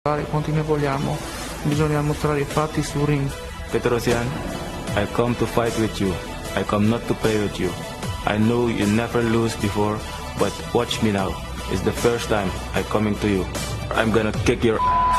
Quanti ne vogliamo? Bisogna mostrare i fatti sul ring. Petrosian, I come to fight with you. I come not to play with you. I know you never lose before, but watch me now. It's the first time I coming to you. I'm gonna kick your ass.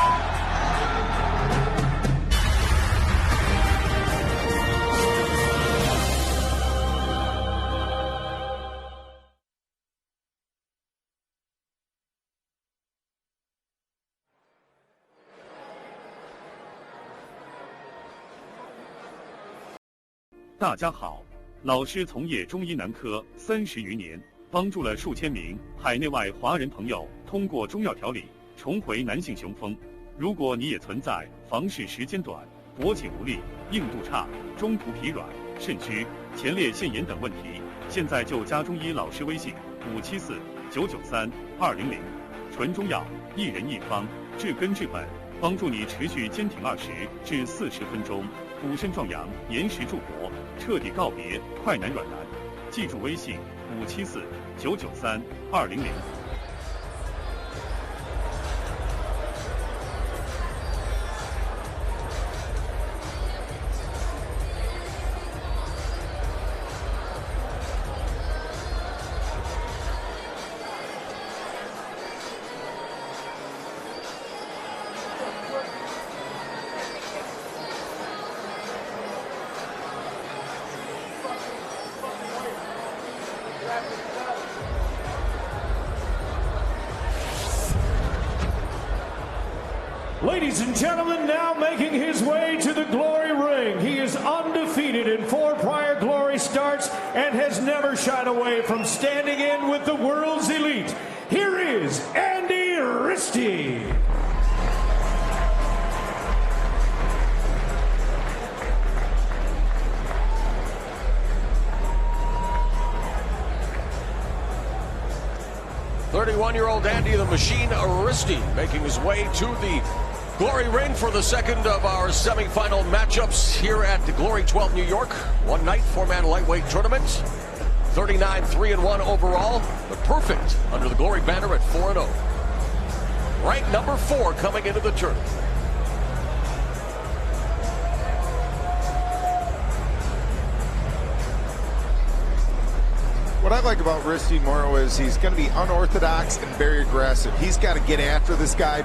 大家好，老师从业中医男科30余年，帮助了数千名海内外华人朋友通过中药调理重回男性雄风。如果你也存在房事时间短、勃起无力、硬度差、中途疲软、肾虚、前列腺炎等问题，现在就加中医老师微信574-993-200，纯中药，一人一方，治根治本，帮助你持续坚挺20至40分钟，补肾壮阳，延时助勃，彻底告别快男软男。记住微信574-993-200。Ladies and gentlemen, now making his way to the glory ring. He is undefeated in 4 prior glory starts and has never shied away from standing in with the world's elite. Here is Andy Risty. "31-year-old Andy the Machine Risty making his way to the Glory Ring for the second of our semifinal matchups here at the Glory 12 New York. One night, 4-man lightweight tournament. 39 3-1 overall, but perfect under the Glory banner at 4-0. Ranked number 4 coming into the tournament. What I like about Risty Moro is he's going to be unorthodox and very aggressive. He's got to get after this guy,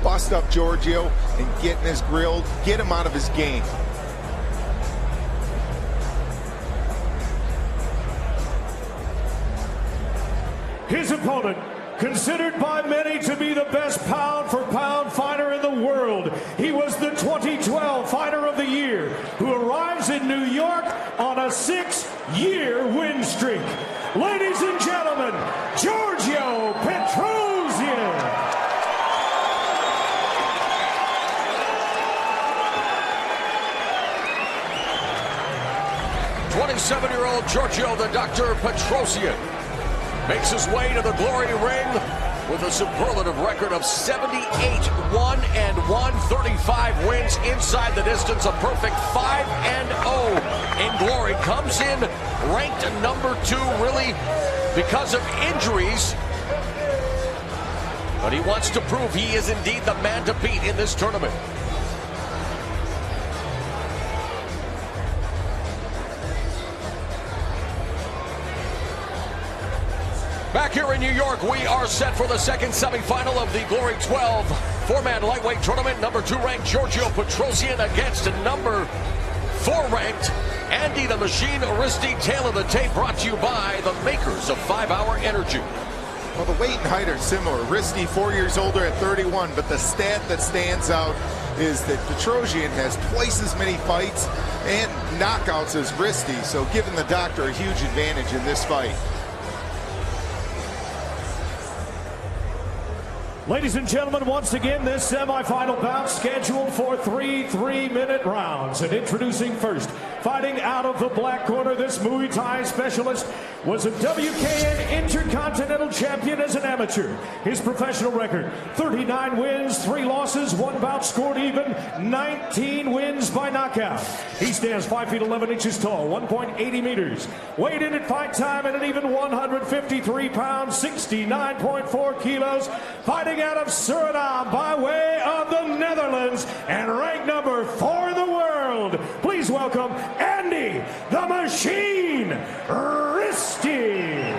bust up Giorgio, and get in his grill, get him out of his game. His opponent, considered by many to be the best pound-for-pound fighter in the world. He was the 2012 Fighter of the Year, who arrives in New York on a 6-year win streak. Ladies and gentlemen, Giorgio Petrosian. 27-year-old Giorgio the Dr. Petrosian makes his way to the Glory Ring with a superlative record of 78-1-1, 35 wins inside the distance, a perfect 5-0 in Glory. Comes in ranked number 2, really because of injuries, but he wants to prove he is indeed the man to beat in this tournament. Back here in New York, we are set for the second semifinal of the Glory 12 4-man lightweight tournament. Number 2 ranked Giorgio Petrosian against number 4 ranked Andy the Machine Risty. Tail of the tape brought to you by the makers of 5-Hour Energy. Well, the weight and height are similar. Risty 4 years older at 31, but the stat that stands out is that Petrosian has twice as many fights and knockouts as Risty, so giving the doctor a huge advantage in this fight. Ladies and gentlemen, once again, this semifinal bout scheduled for 3 3-minute rounds. And introducing first, fighting out of the black corner, this Muay Thai specialist was a WKN Intercontinental Champion as an amateur. His professional record, 39 wins, 3 losses, 1 bout scored even, 19 wins by knockout. He stands 5 feet 11 inches tall, 1.80 meters. Weighed in at fight time at an even 153 pounds, 69.4 kilos. Fighting out of Suriname by way of pounds and ranked number 4 in the world. Please welcome Andy the Machine Risty.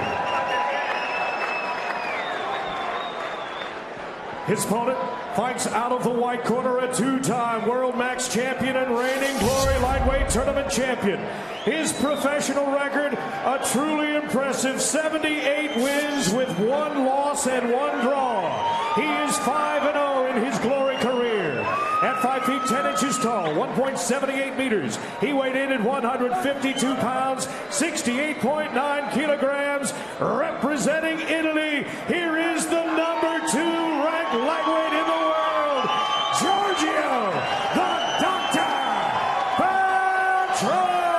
His opponent fights out of the white corner, a 2-time World Max Champion and reigning Glory Lightweight Tournament Champion. His professional record, a truly impressive 78 wins with 1 loss and 1 draw. He is 5-0 in his Glory career. At 5 feet 10 inches tall, 1.78 meters, he weighed in at 152 pounds, 68.9 kilograms. Representing Italy, here is the number 2 ranked lightweight in the world, Giorgio, the Doctor Petrosian.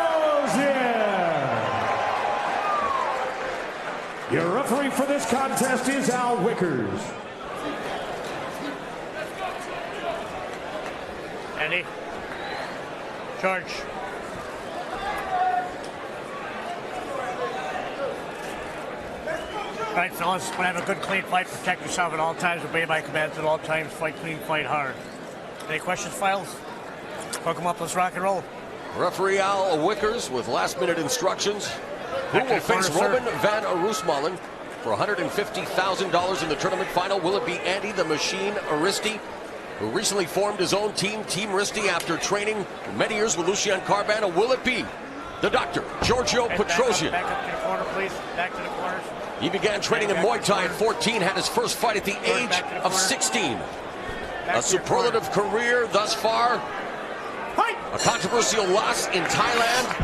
Your referee for this contest is Al Wickers. Andy, George. All right, fellas, want to have a good, clean fight. Protect yourself at all times. Obey my commands at all times. Fight clean, fight hard. Any questions, Files? Hook them up. Let's rock and roll. Referee Al Wickers with last-minute instructions. Who will face Roman Van Roosmalen for $150,000 in the tournament final? Will it be Andy the Machine Aristi, who recently formed his own team, Team Aristi, after training for many years with Lucien Carban? Or will it be the Doctor, Giorgio Petrosian? Back up to the corner, please. Back to the corners. He began training in Muay Thai at 14, had his first fight at the age of 16. A superlative career thus far. A controversial loss in Thailand.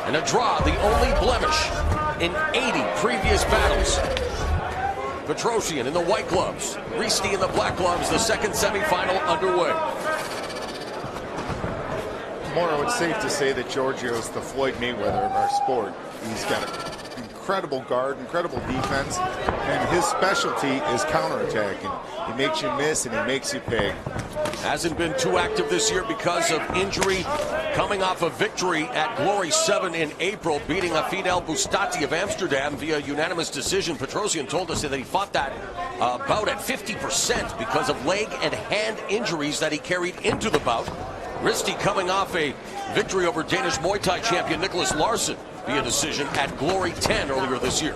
And a draw, the only blemish in 80 previous battles. Petrosian in the white gloves, Risty in the black gloves, the second semifinal underway. Mauro, it's safe to say that Giorgio's the Floyd Mayweather of our sport. He's got an incredible guard, incredible defense, and his specialty is counterattacking. He makes you miss and he makes you pay. Hasn't been too active this year because of injury, coming off a victory at Glory 7 in April, beating Fidel Bustati of Amsterdam via unanimous decision. Petrosian told us that he fought that bout at 50% because of leg and hand injuries that he carried into the bout. Risty coming off a victory over Danish Muay Thai champion Nicholas Larson via decision at Glory 10 earlier this year.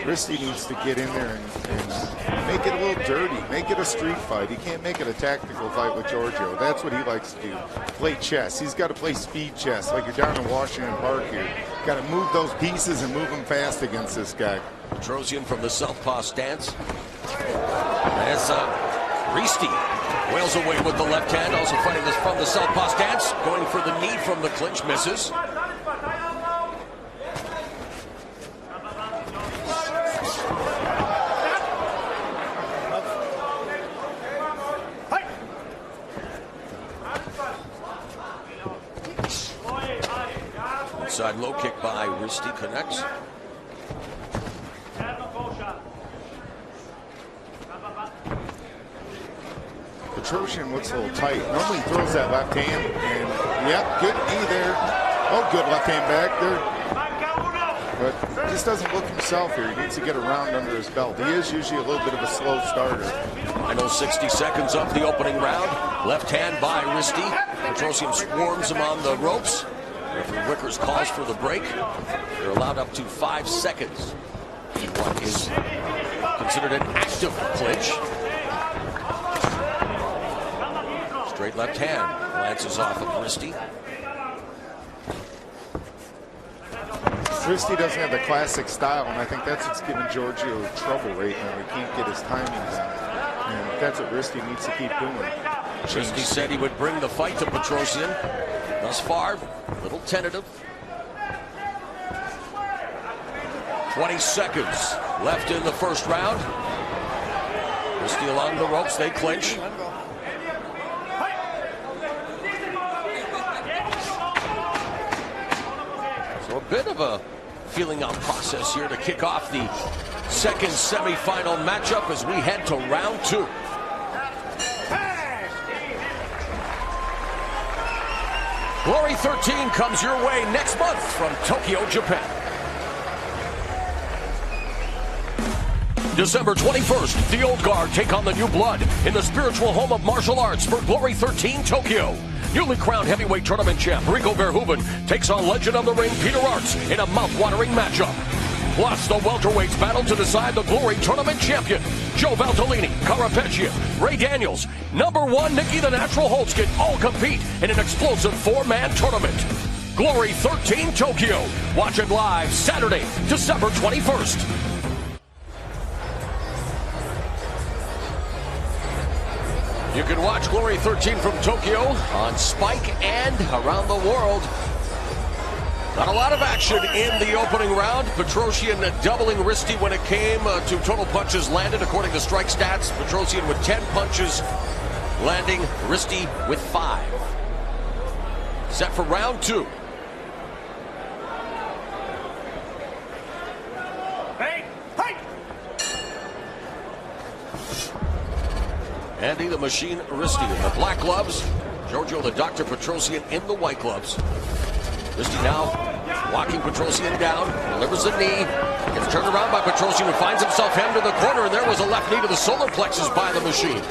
Risty needs to get in there and make it a little dirty, make it a street fight. He can't make it a tactical fight with Giorgio. That's what he likes to do. Play chess. He's got to play speed chess like you're down in Washington Park here. Got to move those pieces and move them fast against this guy. Petrosian from the southpaw stance. As Risty wails away with the left hand, also fighting this from the southpaw stance, going for the knee from the clinch, misses. Inside low kick by Risty connects. Petrosian looks a little tight. Normally he throws that left hand, and yep, good knee there. Oh, good left hand back there. But he just doesn't look himself here. He needs to get a round under his belt. He is usually a little bit of a slow starter. Final 60 seconds of the opening round. Left hand by Risty. Petrosian swarms him on the ropes. Referee Wickers calls for the break. They're allowed up to 5 seconds. What is considered an active clinch. Straight left hand glances off of Risty. Risty doesn't have the classic style, and I think that's what's giving Giorgio trouble right now. He can't get his timing down. And that's what Risty needs to keep doing. Risty said he would bring the fight to Petrosian. Thus far, a little tentative. 20 seconds left in the first round. Risty along the ropes, they clinch. So a bit of a feeling out process here to kick off the second semifinal matchup as we head to round 2. Glory 13 comes your way next month from Tokyo, Japan. December 21st, the old guard take on the new blood in the spiritual home of martial arts for Glory 13 Tokyo. Newly crowned heavyweight tournament champ Rico Verhoeven takes on legend of the ring Peter Arts in a mouth-watering matchup. Plus, the welterweights battle to decide the Glory tournament champion. Joe Valtellini, Carapecchia, Ray Daniels, #1 Nikki the Natural Holtzkin all compete in an explosive 4-man tournament. Glory 13 Tokyo. Watch it live Saturday, December 21st. You can watch Glory 13 from Tokyo on Spike and around the world. Not a lot of action in the opening round. Petrosian doubling Risty when it came to total punches landed. According to strike stats, Petrosian with 10 punches landing, Risty with 5. Set for round 2. Andy the Machine Risty in the black gloves. Giorgio the Dr. Petrosian in the white gloves. Risty now walking Petrosian down, delivers a knee, gets turned around by Petrosian, who finds himself hemmed in the corner, and there was a left knee to the solar plexus by the Machine.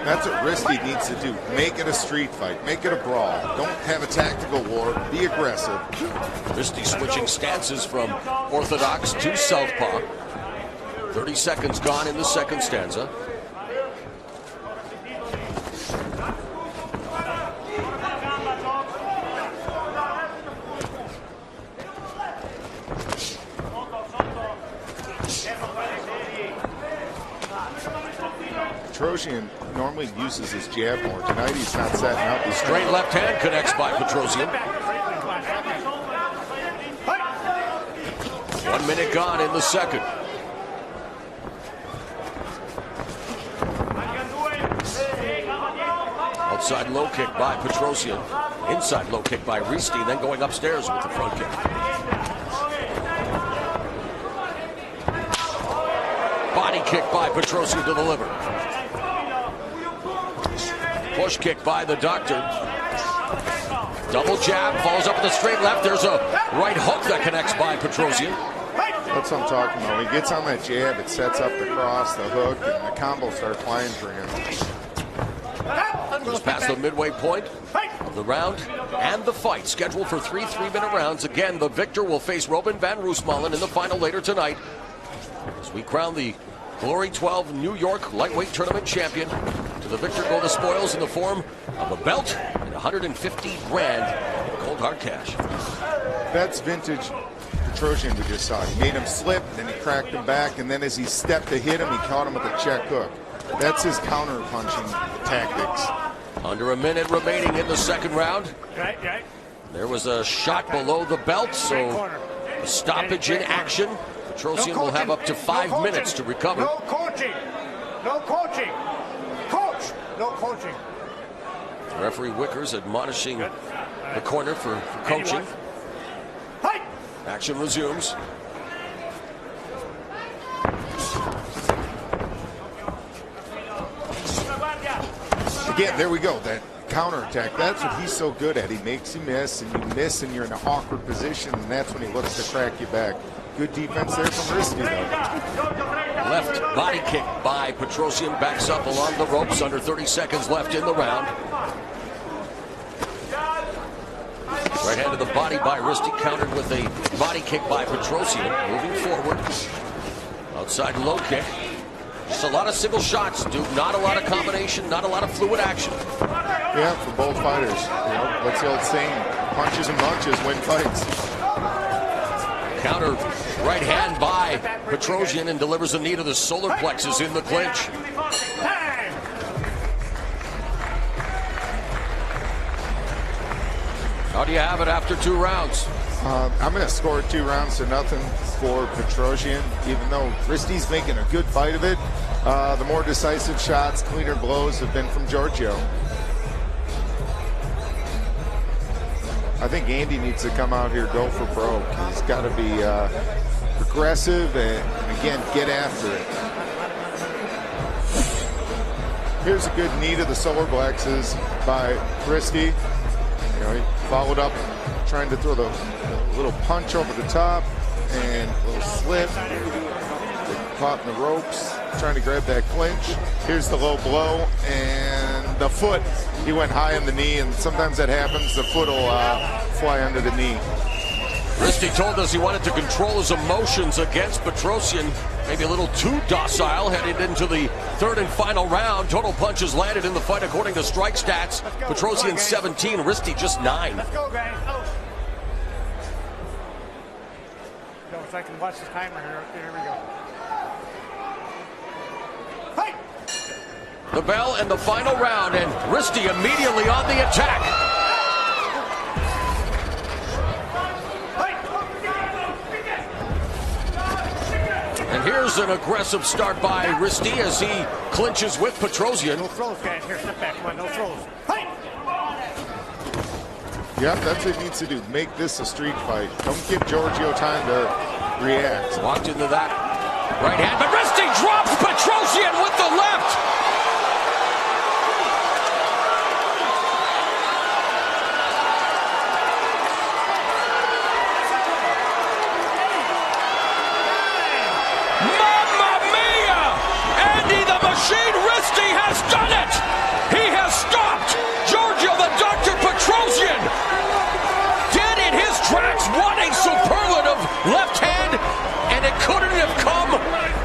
That's what Risty needs to do. Make it a street fight. Make it a brawl. Don't have a tactical war. Be aggressive. Risty switching stances from orthodox to southpaw. 30 seconds gone in the second stanza. Petrosian normally uses his jab more. Tonight he's not setting up. The straight left hand connects by Petrosian. 1 minute gone in the second. Outside low kick by Petrosian. Inside low kick by Risty, then going upstairs with the front kick. Body kick by Petrosian to the liver. Push kick by the Doctor. Double jab, follows up with a straight left. There's a right hook that connects by Petrosian. That's what I'm talking about. When he gets on that jab, it sets up the cross, the hook, and the combo starts flying for him. Just past the midway point of the round and the fight. Scheduled for 3 3-minute rounds. Again, the victor will face Robin van Roosmalen in the final later tonight, as we crown the Glory 12 New York lightweight tournament champion. To the victor go the spoils in the form of a belt and 150 grand cold hard cash. That's vintage Petrosian we just saw. He made him slip, then he cracked him back, and then as he stepped to hit him, he caught him with a check hook. That's his counter punching tactics. Under a minute remaining in the second round. There was a shot below the belt, so a stoppage in action. Petrosian will have up to 5 minutes to recover. No coaching. No coaching. Coach. No coaching. Referee Wickers admonishing the corner for coaching. Action resumes. Again, there we go. That counterattack. That's what he's so good at. He makes you miss, and you miss, and you're in an awkward position, and that's when he looks to crack you back. Good defense there from Risty, though. Left body kick by Petrosian, backs up along the ropes. Under 30 seconds left in the round. Right hand to the body by Risty, countered with a body kick by Petrosian. Moving forward. Outside low kick. Just a lot of single shots, Duke. Not a lot of combination, not a lot of fluid action. Yeah, for both fighters. You know, what's the old saying? Punches and bunches win fights. Counter right hand by Petrosian and delivers a knee to the solar plexus in the clinch. How do you have it after 2 rounds? I'm going to score 2 rounds to nothing for Petrosian, even though Risty's making a good fight of it. The more decisive shots, cleaner blows have been from Giorgio. I think Andy needs to come out here, go for broke. He's got to be aggressive and again, get after it. Here's a good knee to the solar plexus by Risty. You know, he followed up trying to throw the little punch over the top and a little slip. caught in the ropes, trying to grab that clinch. Here's the low blow, and the foot, he went high on the knee, and sometimes that happens, the foot will fly under the knee. Risty told us he wanted to control his emotions against Petrosian. Maybe a little too docile headed into the third and final round. Total punches landed in the fight according to strike stats. Petrosian 17, Risty just 9. Let's go, guys. Go, if I can watch the timer here. Here we go. Hey! The bell and the final round, and Risty immediately on the attack. And here's an aggressive start by Risty as he clinches with Petrosian. No throws, guys. Here, step back. Come on, no throws. Hey! Yeah, that's what he needs to do. Make this a street fight. Don't give Giorgio time to react. Walked into that right hand, but Risty drops Petrosian with the left. Risty has done it! He has stopped Giorgio the Dr. Petrosian! Dead in his tracks, what a superlative left hand, and it couldn't have come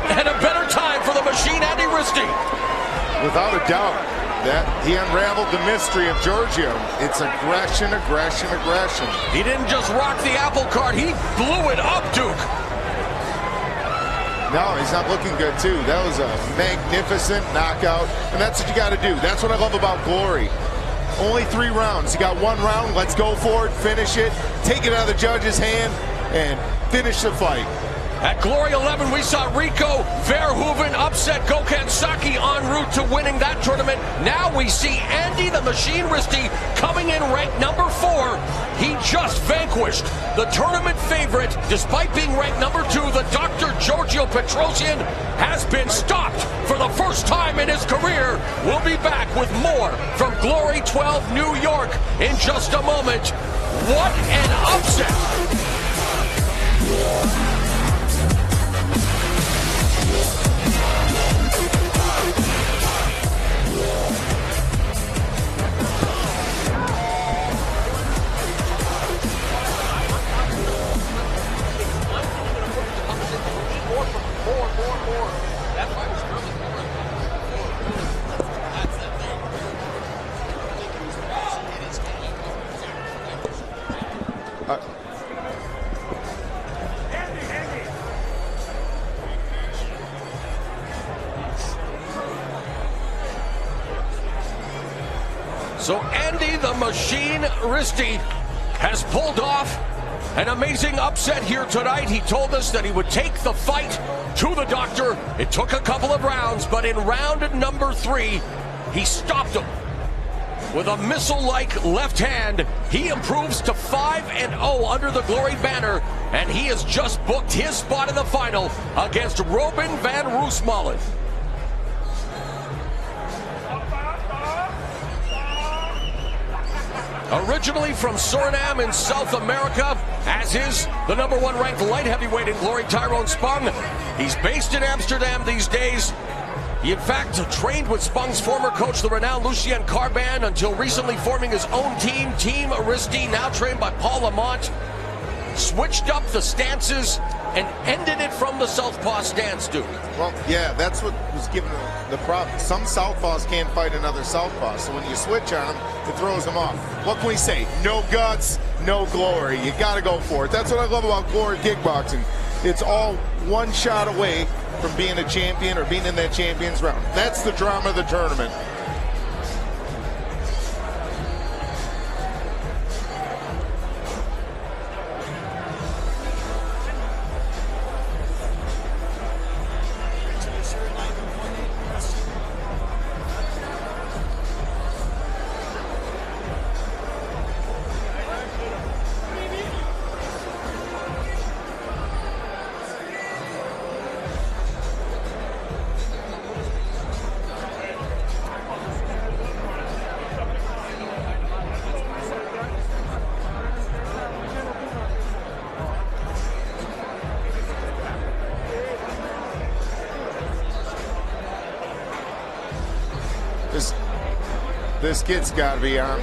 at a better time for the machine, Andy Risty. Without a doubt, that he unraveled the mystery of Giorgio. It's aggression, aggression, aggression. He didn't just rock the apple cart, he blew it up, Duke. No, he's not looking good, too. That was a magnificent knockout, and that's what you got to do. That's what I love about Glory. Only 3 rounds. You got 1 round. Let's go for it, finish it, take it out of the judge's hand, and finish the fight. At Glory 11, we saw Rico Verhoeven upset Gokhan Saki en route to winning that tournament. Now we see Andy the Machine Risty coming in ranked number 4. He just vanquished the tournament favorite. Despite being ranked number 2, the Dr. Giorgio Petrosian has been stopped for the first time in his career. We'll be back with more from Glory 12 New York in just a moment. What an upset! So Andy the Machine Risty has pulled off an amazing upset here tonight. He told us that he would take the fight to the doctor. It took a couple of rounds, but in round number 3, he stopped him with a missile-like left hand. He improves to 5-0 under the Glory banner, and he has just booked his spot in the final against Robin van Roosmalen. Originally from Suriname in South America, as is the number 1 ranked light heavyweight in Glory, Tyrone Spong. He's based in Amsterdam these days. He, in fact, trained with Spong's former coach, the renowned Lucien Carban, until recently forming his own team, Team Aristi, now trained by Paul Lamont. Switched up the stances and ended it from the southpaw stance, Duke. Well, yeah, that's what was given the problem. Some southpaws can't fight another southpaw, so when you switch on them, it throws them off. What can we say? No guts, no glory. You got to go for it. That's what I love about Glory kickboxing. It's all one shot away from being a champion or being in that champion's round. That's the drama of the tournament. This kid's got to be on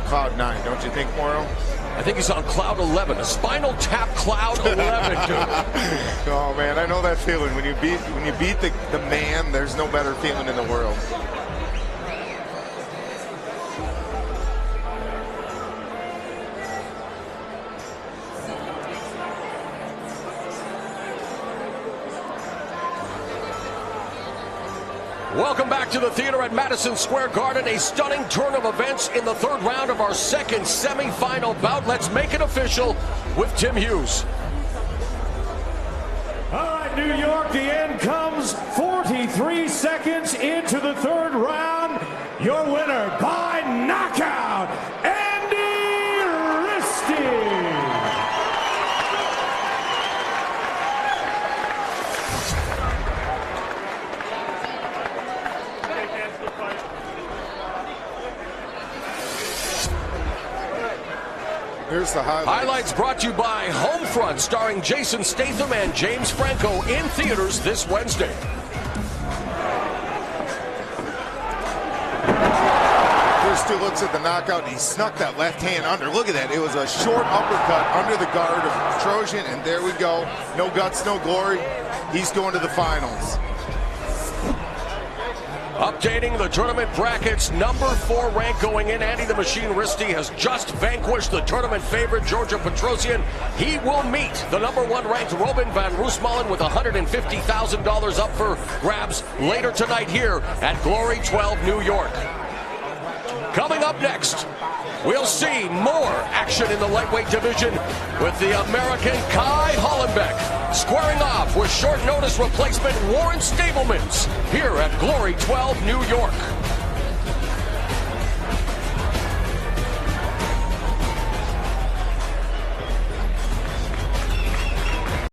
cloud 9, don't you think, Moro? I think he's on cloud 11, a spinal tap cloud 11, dude. Oh man, I know that feeling. When you beat the man, there's no better feeling in the world. Welcome back to the theater at Madison Square Garden. A stunning turn of events in the third round of our second semifinal bout. Let's make it official with Tim Hughes. All right, New York, the end comes 43 seconds into the third round. Your winner by knockout, Andy Risty. Here's the highlights brought to you by Homefront, starring Jason Statham and James Franco, in theaters this Wednesday. Risty looks at the knockout, and he snuck that left hand under. Look at that. It was a short uppercut under the guard of Petrosian, and there we go. No guts, no glory. He's going to the finals. Updating the tournament brackets, number 4 rank going in. Andy the Machine Risty has just vanquished the tournament favorite, Georgia Petrosian. He will meet the number 1 ranked Robin van Roosmalen with $150,000 up for grabs later tonight here at Glory 12 New York. Coming up next, we'll see more action in the lightweight division with the American Kai Hollenbeck squaring off with short notice replacement Warren Stablemans here at Glory 12 New York.